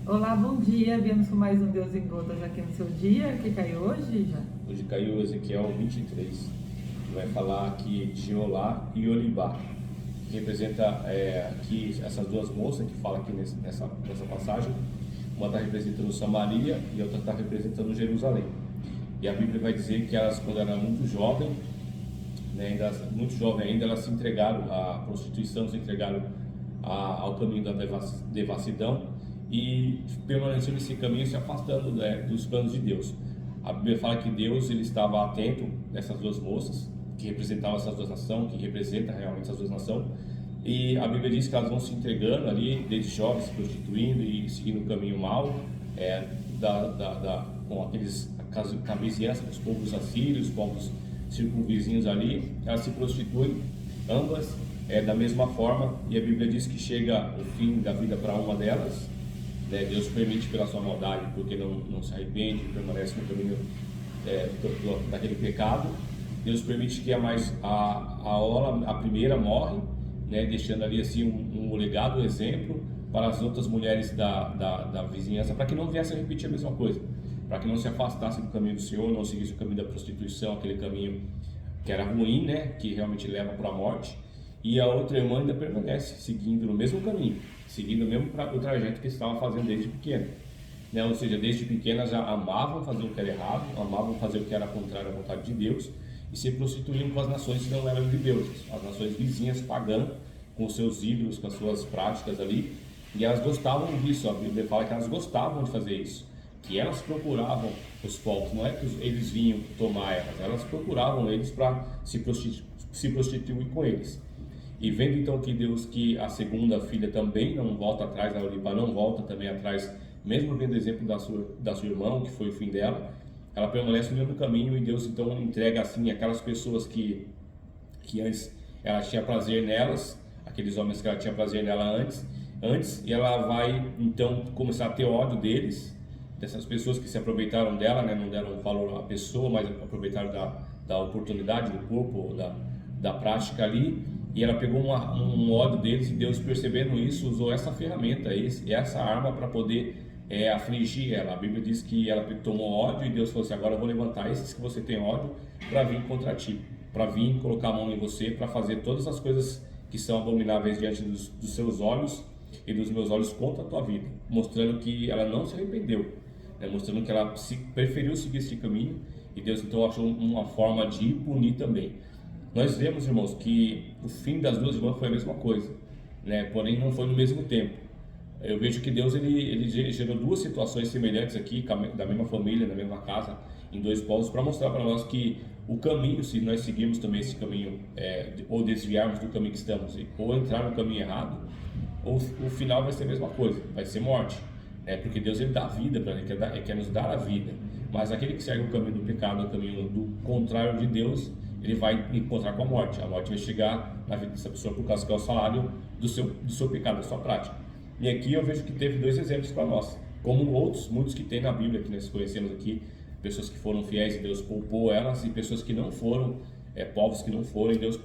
Olá, bom dia. Viemos com mais um Deus em Gotas aqui no seu dia. Que caiu hoje, já? Hoje caiu Ezequiel 23, que vai falar aqui de Olá e Olibá, que representa aqui essas duas moças que fala aqui nessa passagem. Uma está representando Samaria e a outra está representando Jerusalém. E a Bíblia vai dizer que elas, quando eram muito jovens, né, ainda, elas se entregaram à prostituição, se entregaram ao caminho da devassidão e permaneceram nesse caminho, se afastando, né, dos planos de Deus. A Bíblia fala que Deus ele estava atento nessas duas moças, que representavam essas duas nações, que representa realmente essas duas nações, e a Bíblia diz que elas vão se entregando ali, desde jovens, se prostituindo e seguindo o caminho mau, com a vizinhança dos povos assírios, povos circunvizinhos ali, elas se prostituem, ambas da mesma forma, e a Bíblia diz que chega o fim da vida para uma delas, né? Deus permite pela sua maldade, porque não se arrepende, permanece no caminho daquele pecado. Deus permite que a primeira morre, né? Deixando ali assim um legado, um exemplo para as outras mulheres da vizinhança, para que não viesse a repetir a mesma coisa, para que não se afastasse do caminho do Senhor, não seguisse o caminho da prostituição, aquele caminho que era ruim, né? Que realmente leva para a morte. E a outra irmã ainda permanece seguindo no mesmo caminho, seguindo o mesmo o trajeto que estava fazendo desde pequena, né? Ou seja, desde pequenas já amavam fazer o que era errado, amavam fazer o que era contrário à vontade de Deus e se prostituíam com as nações que não eram de Deus, as nações vizinhas pagãs, com os seus ídolos, com as suas práticas ali, e elas gostavam disso. A Bíblia fala que elas gostavam de fazer isso, que elas procuravam os povos, não é que eles vinham tomar elas procuravam eles para se prostituir com eles. E vendo então que a segunda filha também não volta atrás, a Olibá não volta também atrás, mesmo vendo o exemplo da sua irmã, que foi o fim dela, ela permanece no mesmo caminho, e Deus então entrega assim aquelas pessoas que antes ela tinha prazer nelas, aqueles homens que ela tinha prazer nela antes, e ela vai então começar a ter ódio deles, dessas pessoas que se aproveitaram dela, né, não deram valor à pessoa, mas aproveitaram da oportunidade, do corpo, da prática ali. E ela pegou um ódio deles, e Deus, percebendo isso, usou essa ferramenta, essa arma para poder afligir ela. A Bíblia diz que ela tomou ódio, e Deus falou assim: agora eu vou levantar esses que você tem ódio para vir contra ti, para vir colocar a mão em você, para fazer todas as coisas que são abomináveis diante dos seus olhos e dos meus olhos contra a tua vida, mostrando que ela não se arrependeu, né? Mostrando que ela preferiu seguir esse caminho, e Deus então achou uma forma de punir também. Nós vemos, irmãos, que o fim das duas irmãs foi a mesma coisa, né? Porém não foi no mesmo tempo. Eu vejo que Deus ele gerou duas situações semelhantes aqui, da mesma família, da mesma casa, em dois povos, para mostrar para nós que o caminho, se nós seguirmos também esse caminho, ou desviarmos do caminho que estamos, ou entrar no caminho errado, o final vai ser a mesma coisa, vai ser morte, né? Porque Deus ele dá vida para ele, quer nos dar a vida. Mas aquele que segue o caminho do pecado, o caminho do contrário de Deus, ele vai encontrar com a morte. A morte vai chegar na vida dessa pessoa por causa que é o salário do seu pecado, da sua prática. E aqui eu vejo que teve dois exemplos para nós, como outros, muitos que tem na Bíblia, que nós conhecemos aqui, pessoas que foram fiéis e Deus poupou elas, e pessoas que não foram, povos que não foram, e Deus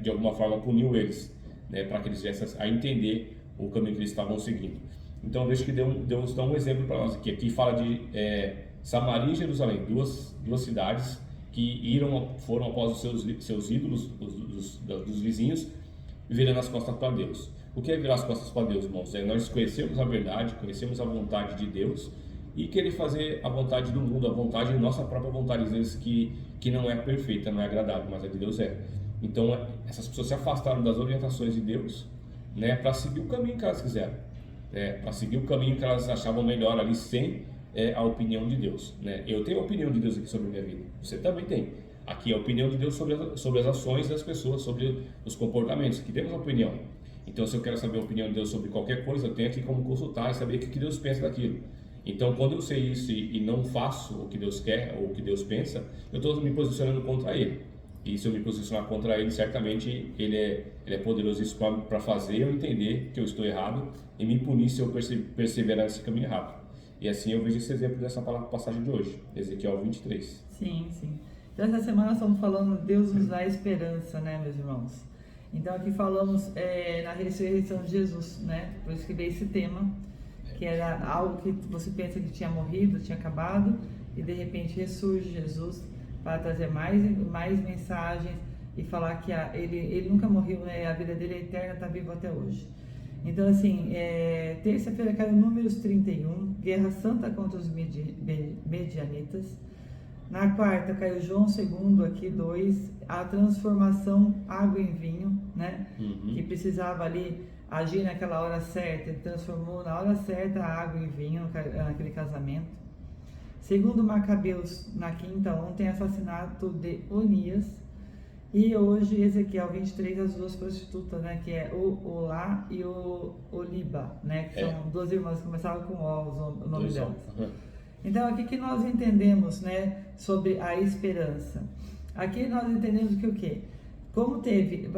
de alguma forma puniu eles, né, para que eles viessem a entender o caminho que eles estavam seguindo. Então eu vejo que Deus dá um exemplo para nós aqui. Aqui fala de Samaria e Jerusalém, duas cidades que foram após os seus ídolos, dos vizinhos, virando as costas para Deus. O que é virar as costas para Deus, irmãos? Nós conhecemos a verdade, conhecemos a vontade de Deus e querer fazer a vontade do mundo, a vontade, nossa própria vontade, às vezes que não é perfeita, não é agradável, mas a de Deus é. Então essas pessoas se afastaram das orientações de Deus, né, para seguir o caminho que elas quiseram, para seguir o caminho que elas achavam melhor ali, sem a opinião de Deus, né? Eu tenho a opinião de Deus aqui sobre a minha vida, você também tem. Aqui é a opinião de Deus sobre as ações das pessoas, sobre os comportamentos, que temos opinião. Então, se eu quero saber a opinião de Deus sobre qualquer coisa, eu tenho aqui como consultar e saber o que Deus pensa daquilo. Então, quando eu sei isso e não faço o que Deus quer ou o que Deus pensa, eu estou me posicionando contra Ele. E se eu me posicionar contra Ele, certamente Ele é poderoso para fazer eu entender que eu estou errado e me punir se eu perseverar nesse caminho errado. E assim eu vejo esse exemplo dessa passagem de hoje, Ezequiel 23. Sim, sim. Então, essa semana nós estamos falando Deus nos dá esperança, né, meus irmãos? Então, aqui falamos na ressurreição de Jesus, né? Por isso que veio esse tema, que era algo que você pensa que tinha morrido, tinha acabado, e de repente ressurge Jesus para trazer mais mensagens e falar que ele nunca morreu, né? A vida dele é eterna, está vivo até hoje. Então, assim, terça-feira caiu Números 31, Guerra Santa contra os Medianitas. Na quarta caiu João 2 aqui, 2, a transformação água em vinho, né? Que precisava ali agir naquela hora certa, ele transformou na hora certa a água em vinho naquele casamento. Segundo Macabeus, na quinta, ontem, assassinato de Onias. E hoje, Ezequiel 23, as duas prostitutas, né? Que é o Olá e o Oliba, né? Que são duas irmãs que começavam com O, o nome delas. Então, aqui que nós entendemos, né? Sobre a esperança. Aqui nós entendemos que o quê? Como teve,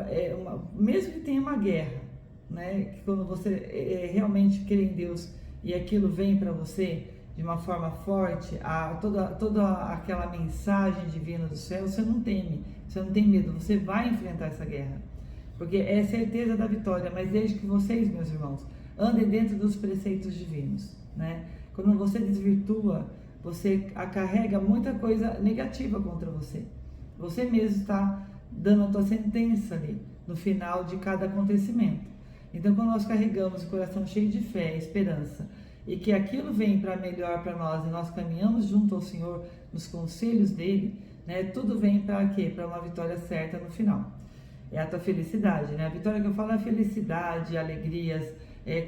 mesmo que tenha uma guerra, né? Que quando você realmente crê em Deus e aquilo vem para você de uma forma forte, toda aquela mensagem divina do céu, você não teme, você não tem medo, você vai enfrentar essa guerra, porque é certeza da vitória, mas desde que vocês, meus irmãos, andem dentro dos preceitos divinos, né? Quando você desvirtua, você carrega muita coisa negativa contra você, você mesmo está dando a tua sentença ali, no final de cada acontecimento. Então, quando nós carregamos o coração cheio de fé, esperança, e que aquilo vem para melhor para nós, e nós caminhamos junto ao Senhor, nos conselhos dele, né, tudo vem para quê? Para uma vitória certa no final. É a tua felicidade, né? A vitória que eu falo é felicidade, alegrias,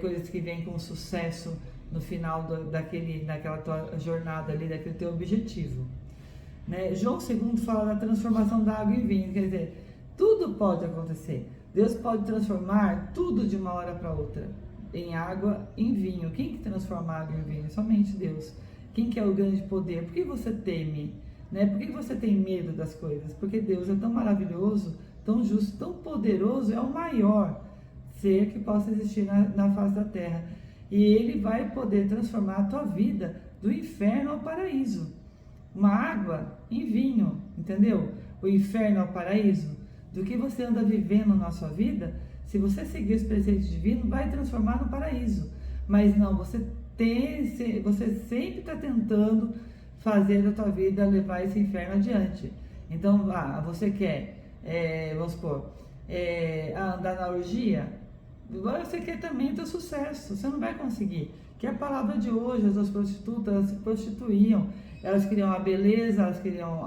coisas que vêm com sucesso no final daquela tua jornada ali, daquele teu objetivo. Né? João 2 fala da transformação da água em vinho, quer dizer, tudo pode acontecer. Deus pode transformar tudo de uma hora para outra, em água, em vinho. Quem que transforma a água em vinho? Somente Deus. Quem que é o grande poder? Por que você teme? Né? Por que você tem medo das coisas? Porque Deus é tão maravilhoso, tão justo, tão poderoso, é o maior ser que possa existir na face da terra. E Ele vai poder transformar a tua vida do inferno ao paraíso. Uma água em vinho, entendeu? O inferno ao paraíso. Do que você anda vivendo na sua vida, se você seguir os preceitos divinos, vai transformar no paraíso. Mas não, você sempre está tentando fazer da tua vida levar esse inferno adiante. Então, você quer, vamos supor, andar na orgia, você quer também o teu sucesso, você não vai conseguir. Que é a palavra de hoje, as duas prostitutas, elas se prostituíam, elas queriam a beleza, elas queriam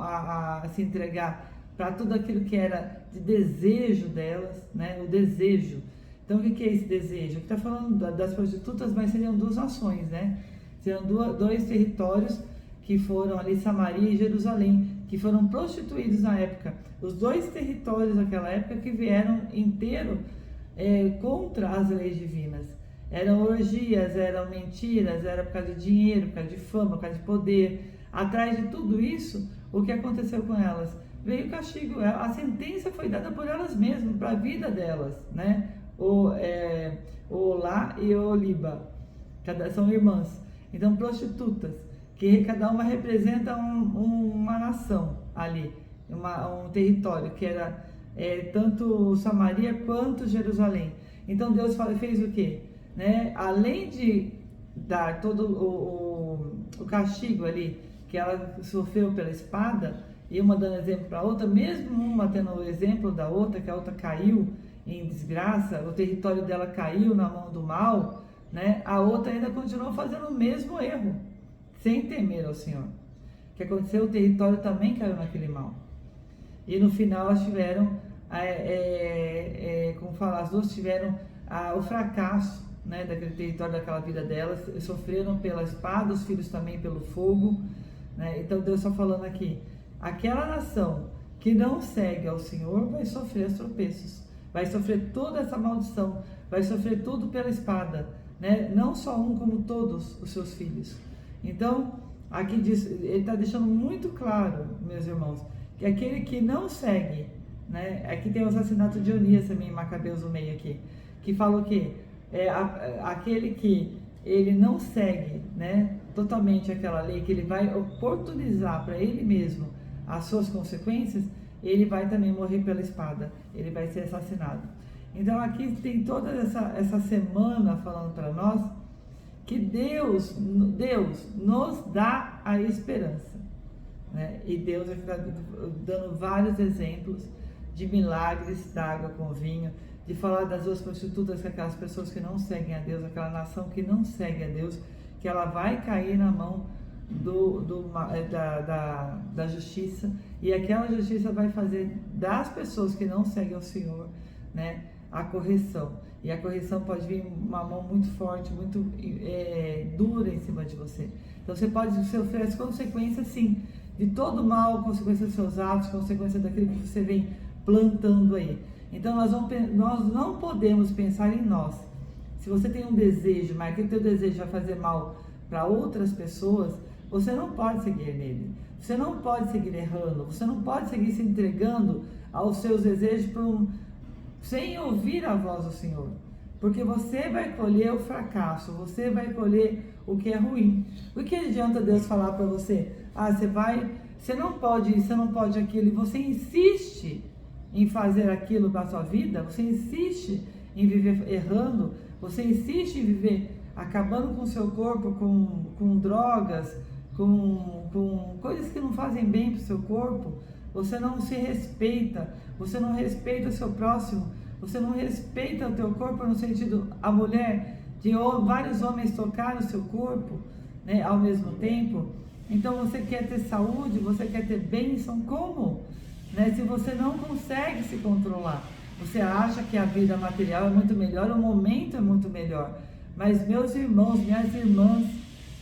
se entregar para tudo aquilo que era de desejo delas, né? O desejo. Então, o que é esse desejo? Aqui está falando das prostitutas, mas seriam duas nações, né? Seriam dois territórios que foram ali, Samaria e Jerusalém, que foram prostituídos na época. Os dois territórios daquela época que vieram inteiro contra as leis divinas. Eram orgias, eram mentiras, era por causa de dinheiro, por causa de fama, por causa de poder. Atrás de tudo isso, o que aconteceu com elas? Veio o castigo, a sentença foi dada por elas mesmas, para a vida delas, né? O Olá e o Oliba, são irmãs. Então, prostitutas, que cada uma representa uma nação ali, um território, que era tanto Samaria quanto Jerusalém. Então, Deus fez o quê? Né? Além de dar todo o castigo ali, que ela sofreu pela espada, e uma dando exemplo para a outra, mesmo uma tendo o exemplo da outra, que a outra caiu em desgraça, o território dela caiu na mão do mal, né? A outra ainda continuou fazendo o mesmo erro, sem temer ao Senhor. O que aconteceu? O território também caiu naquele mal. E no final elas tiveram, como falar, as duas tiveram o fracasso, né, daquele território, daquela vida delas, sofreram pela espada, os filhos também pelo fogo, né? Então Deus está falando aqui, aquela nação que não segue ao Senhor vai sofrer os tropeços, vai sofrer toda essa maldição, vai sofrer tudo pela espada, né? Não só um, como todos os seus filhos. Então, aqui diz, ele está deixando muito claro, meus irmãos, que aquele que não segue, né? Aqui tem o assassinato de Onias também, Macabeus no meio aqui, que fala o quê? Aquele que ele não segue, né, totalmente aquela lei, que ele vai oportunizar para ele mesmo as suas consequências, ele vai também morrer pela espada, ele vai ser assassinado. Então aqui tem toda essa semana falando para nós que Deus nos dá a esperança, né? E Deus está dando vários exemplos de milagres da água com vinho, de falar das duas prostitutas, que aquelas pessoas que não seguem a Deus, aquela nação que não segue a Deus, que ela vai cair na mão da justiça, e aquela justiça vai fazer das pessoas que não seguem o Senhor, né, a correção. E a correção pode vir uma mão muito forte, muito dura em cima de você. Então você pode sofrer as consequências, sim, de todo mal, consequência dos seus atos, consequência daquilo que você vem plantando aí. Então nós não podemos pensar em nós. Se você tem um desejo, mas aquele teu desejo vai fazer mal para outras pessoas, você não pode seguir nele. Você não pode seguir errando. Você não pode seguir se entregando aos seus desejos sem ouvir a voz do Senhor. Porque você vai colher o fracasso, você vai colher o que é ruim. O que adianta Deus falar para você? Você não pode isso, você não pode aquilo, e você insiste em fazer aquilo para a sua vida, você insiste em viver errando, você insiste em viver acabando com o seu corpo, com drogas, com coisas que não fazem bem para o seu corpo. Você não se respeita, você não respeita o seu próximo, você não respeita o teu corpo no sentido, a mulher, de vários homens tocar o seu corpo, né, ao mesmo tempo. Então você quer ter saúde, você quer ter bênção, como? Né, se você não consegue se controlar, você acha que a vida material é muito melhor, o momento é muito melhor. Mas meus irmãos, minhas irmãs,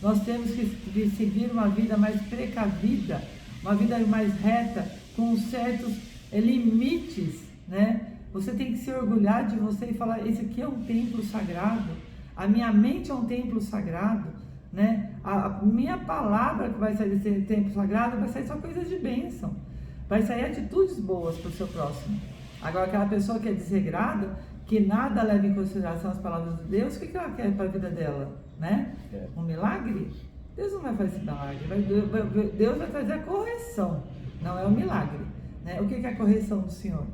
nós temos que seguir uma vida mais precavida, uma vida mais reta, com certos limites, né? Você tem que se orgulhar de você e falar, esse aqui é um templo sagrado, a minha mente é um templo sagrado, né? A minha palavra que vai sair desse templo sagrado vai sair só coisas de bênção, vai sair atitudes boas para o seu próximo. Agora, aquela pessoa que é desregrada, que nada leva em consideração as palavras de Deus, o que ela quer para a vida dela, né? Um milagre? Deus não vai fazer esse milagre, Deus vai trazer a correção, não é o milagre, né? O que é a correção do Senhor?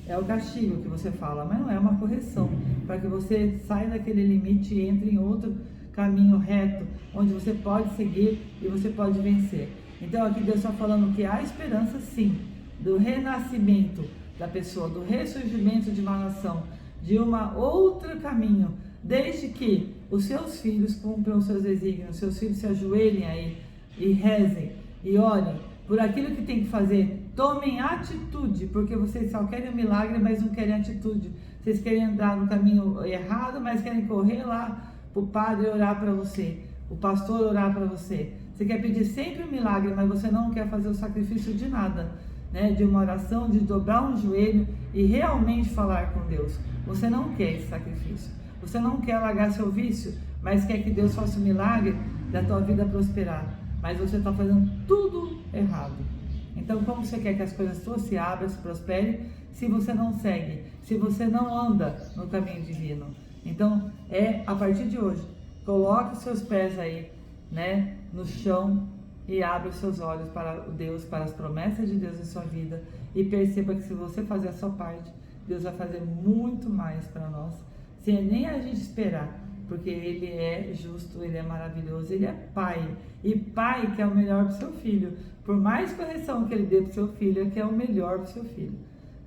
É o castigo que você fala, mas não é uma correção, para que você saia daquele limite e entre em outro caminho reto, onde você pode seguir e você pode vencer. Então aqui Deus está falando que há esperança, sim, do renascimento da pessoa, do ressurgimento de uma nação, de uma outro caminho, desde que os seus filhos cumpram os seus desígnios, seus filhos se ajoelhem aí e rezem e olhem por aquilo que tem que fazer. Tomem atitude, porque vocês só querem um milagre, mas não querem atitude. Vocês querem andar no caminho errado, mas querem correr lá para o padre orar para você, o pastor orar para você. Você quer pedir sempre um milagre, mas você não quer fazer o sacrifício de nada, né? De uma oração, de dobrar um joelho e realmente falar com Deus. Você não quer esse sacrifício. Você não quer largar seu vício, mas quer que Deus faça o milagre da tua vida prosperar. Mas você está fazendo tudo errado. Então, como você quer que as coisas tuas se abram, se prosperem, se você não segue, se você não anda no caminho divino? Então, a partir de hoje, coloque os seus pés aí, né, no chão e abra os seus olhos para Deus, para as promessas de Deus em sua vida, e perceba que se você fazer a sua parte, Deus vai fazer muito mais para nós, sem nem a gente esperar, porque Ele é justo, Ele é maravilhoso, Ele é Pai, e Pai quer o melhor para o seu filho. Por mais correção que Ele dê para o seu filho, Ele quer o melhor para o seu filho,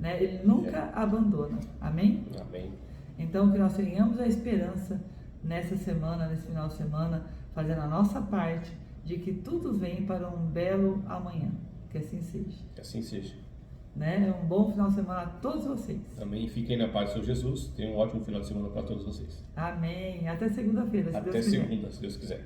né? Ele nunca abandona, amém? Amém. Então que nós tenhamos a esperança nessa semana, nesse final de semana, fazendo a nossa parte, de que tudo vem para um belo amanhã, que assim seja. Que assim seja. Né? Um bom final de semana a todos vocês. Amém. Fiquem na paz do Senhor Jesus. Tenham um ótimo final de semana para todos vocês. Amém. Até segunda-feira, se Até Deus quiser. segunda, se Deus quiser.